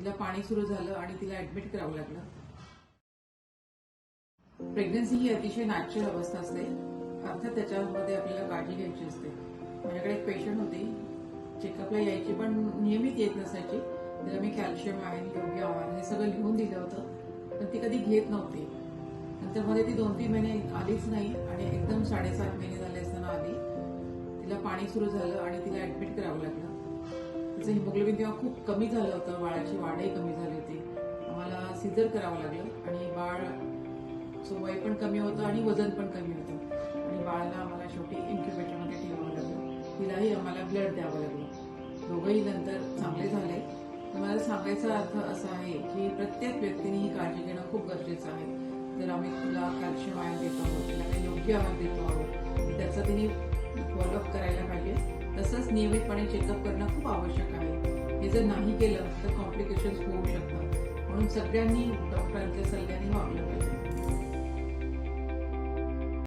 तिला पाणी सुरू झालं आणि तिला ऍडमिट करावं लागलं. प्रेग्नन्सी ही अतिशय नॅचरल अवस्था असते. अर्थात त्याच्यामध्ये आपल्याला काळजी घ्यायची असते. माझ्याकडे एक पेशंट होती, चेकअपला यायची पण नियमित येत नसायची. तिला मी कॅल्शियम आयर्न योग्य आहार हे सगळं लिहून दिलं होतं, पण ती कधी घेत नव्हती. नंतर मध्ये ती 2-3 महिने आलीच नाही आणि एकदम 7.5 महिने झाले असताना आली. तिला पाणी सुरू झालं आणि तिला ऍडमिट करावं लागलं. तिचं हिमोग्लोबिन तेव्हा खूप कमी झालं होतं, बाळाची वाढही कमी झाली होती. आम्हाला सिझर करावं लागलं आणि बाळ वय पण कमी होतं आणि वजन पण कमी होतं आणि बाळाला आम्हाला शेवटी इन्क्युबेटरमध्ये ठेवावं लागलं. तिलाही आम्हाला ब्लड द्यावं लागलं. दोघंही नंतर चांगले झाले. तर मला सांगायचा अर्थ असा आहे की प्रत्येक व्यक्तीने ही काळजी घेणं खूप गरजेचं आहे. जर आम्ही तुला कॅल्शियम आयर्न देतो आहोत, तिला काही योग्य आहार देतो आहोत, तर त्याचा तिने फॉलोअप करायला पाहिजे. तसंच नियमितपणे चेकअप करणं खूप आवश्यक आहे. हे जर नाही केलं तर कॉम्प्लिकेशन्स होऊ शकतात. म्हणून सगळ्यांनी डॉक्टरांचे